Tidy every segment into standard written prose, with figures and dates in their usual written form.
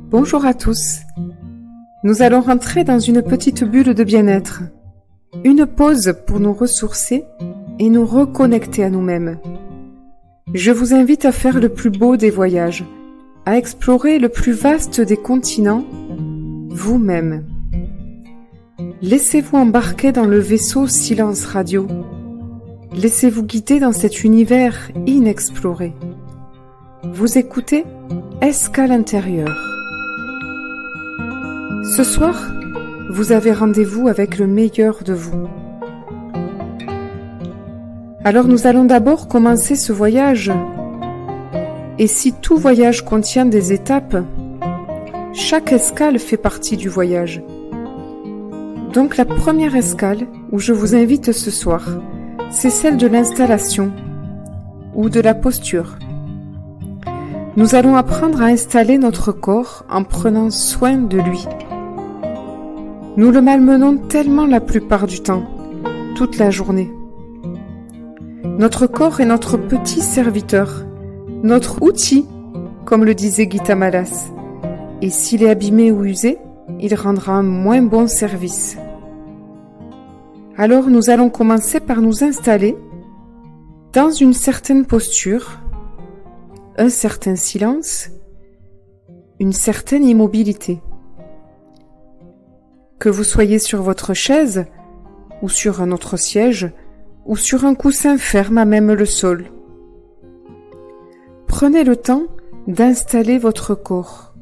Bonjour à tous. Nous allons rentrer dans une petite bulle de bien-être. Une pause pour nous ressourcer et nous reconnecter à nous-mêmes. Je vous invite à faire le plus beau des voyages, à explorer le plus vaste des continents, vous-même. Laissez-vous embarquer dans le vaisseau Silence Radio. Laissez-vous guider dans cet univers inexploré. Vous écoutez Escale intérieure. Ce soir, vous avez rendez-vous avec le meilleur de vous. Alors nous allons d'abord commencer ce voyage. Et si tout voyage contient des étapes, chaque escale fait partie du voyage. Donc la première escale où je vous invite ce soir, c'est celle de l'installation ou de la posture. Nous allons apprendre à installer notre corps en prenant soin de lui. Nous le malmenons tellement la plupart du temps, toute la journée. Notre corps est notre petit serviteur, notre outil, comme le disait Gita Malas. Et s'il est abîmé ou usé, il rendra un moins bon service. Alors nous allons commencer par nous installer dans une certaine posture, un certain silence, une certaine immobilité. Que vous soyez sur votre chaise, ou sur un autre siège, ou sur un coussin ferme à même le sol. Prenez le temps d'installer votre corps.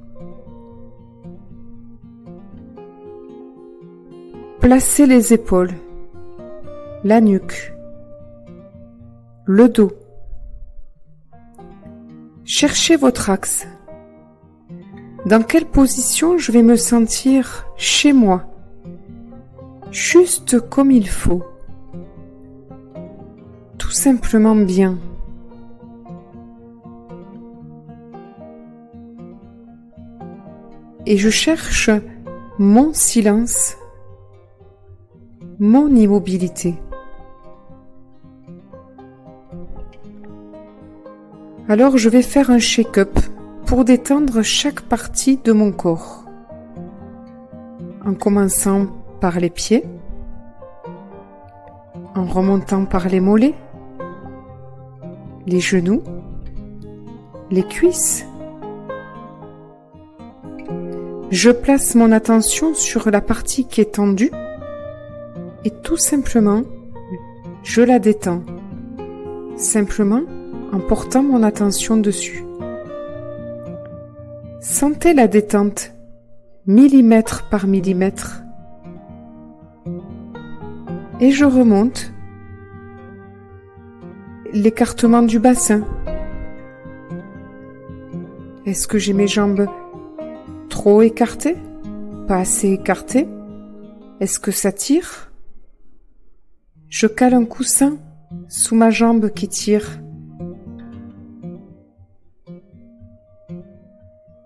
Placez les épaules, la nuque, le dos. Cherchez votre axe. Dans quelle position je vais me sentir chez moi, juste comme il faut, tout simplement bien. Et je cherche mon silence, mon immobilité. Alors je vais faire un shake-up pour détendre chaque partie de mon corps. En commençant par les pieds, en remontant par les mollets, les genoux, les cuisses. Je place mon attention sur la partie qui est tendue et tout simplement, je la détends. Simplement en portant mon attention dessus. Sentez la détente, millimètre par millimètre. Et je remonte l'écartement du bassin. Est-ce que j'ai mes jambes trop écartées? Pas assez écartées? Est-ce que ça tire? Je cale un coussin sous ma jambe qui tire.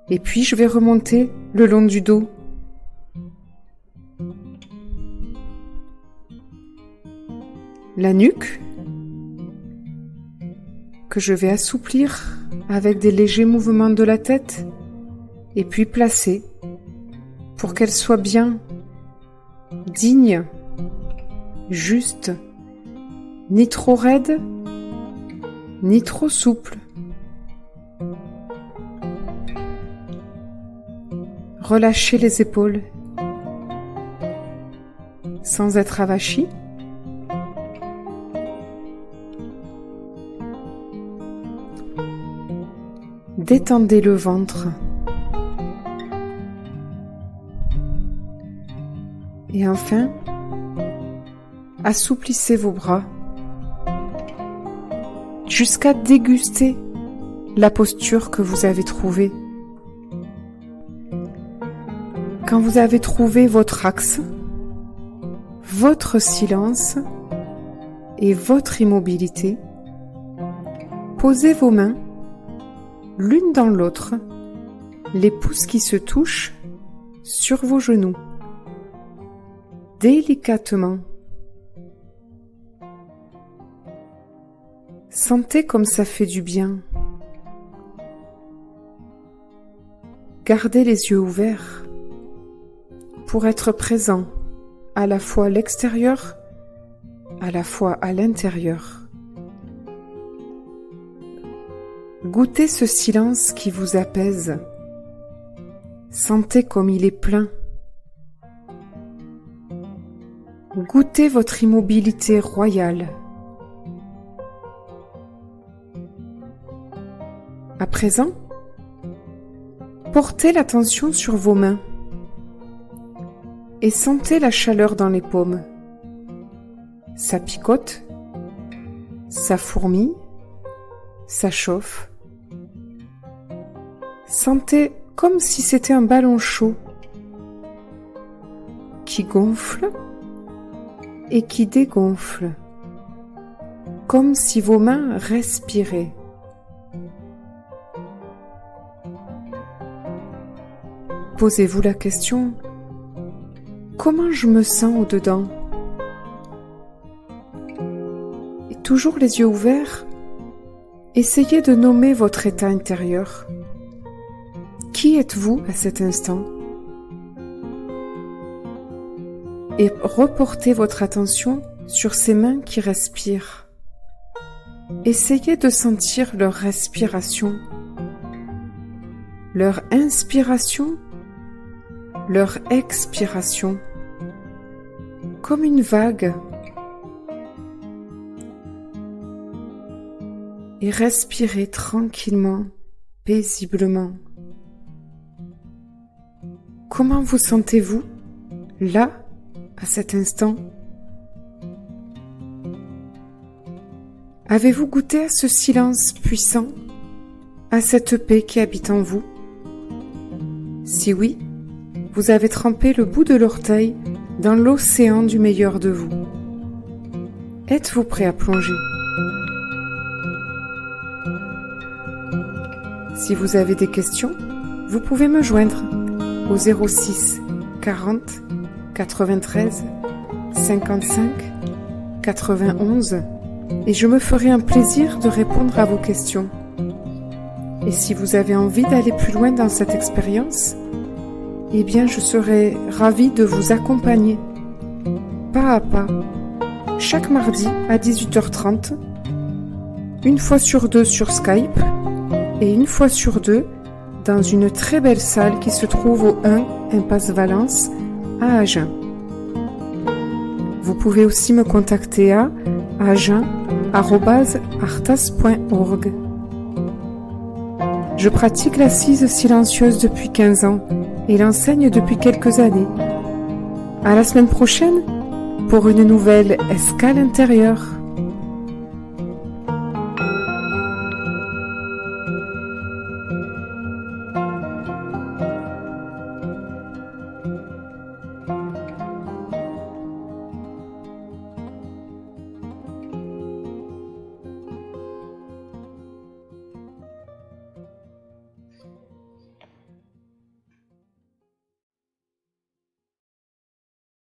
Et puis je vais remonter le long du dos. La nuque, que je vais assouplir avec des légers mouvements de la tête, et puis placer pour qu'elle soit bien digne, juste, ni trop raide, ni trop souple. Relâchez les épaules sans être avachi. Détendez le ventre. Et enfin, assouplissez vos bras jusqu'à déguster la posture que vous avez trouvée. Quand vous avez trouvé votre axe, votre silence et votre immobilité, posez vos mains l'une dans l'autre, les pouces qui se touchent sur vos genoux, délicatement. Sentez comme ça fait du bien. Gardez les yeux ouverts pour être présent à la fois à l'extérieur, à la fois à l'intérieur. Goûtez ce silence qui vous apaise. Sentez comme il est plein. Goûtez votre immobilité royale. À présent, portez l'attention sur vos mains et sentez la chaleur dans les paumes. Ça picote, ça fourmille, ça chauffe. Sentez comme si c'était un ballon chaud qui gonfle et qui dégonfle, comme si vos mains respiraient. Posez-vous la question, comment je me sens au-dedans? Et toujours les yeux ouverts, essayez de nommer votre état intérieur. Qui êtes-vous à cet instant? Et reportez votre attention sur ces mains qui respirent. Essayez de sentir leur respiration, leur inspiration, leur expiration, comme une vague. Et respirez tranquillement, paisiblement. Comment vous sentez-vous, là, à cet instant? Avez-vous goûté à ce silence puissant, à cette paix qui habite en vous? Si oui, vous avez trempé le bout de l'orteil dans l'océan du meilleur de vous. Êtes-vous prêt à plonger? Si vous avez des questions, vous pouvez me joindre au 06 40 93 55 91 et je me ferai un plaisir de répondre à vos questions. Et si vous avez envie d'aller plus loin dans cette expérience, eh bien je serai ravie de vous accompagner, pas à pas, chaque mardi à 18h30, une fois sur deux sur Skype et une fois sur deux dans une très belle salle qui se trouve au 1 Impasse Valence à Agen. Vous pouvez aussi me contacter à agen@artas.org. Je pratique l'assise silencieuse depuis 15 ans et l'enseigne depuis quelques années. À la semaine prochaine pour une nouvelle escale intérieure.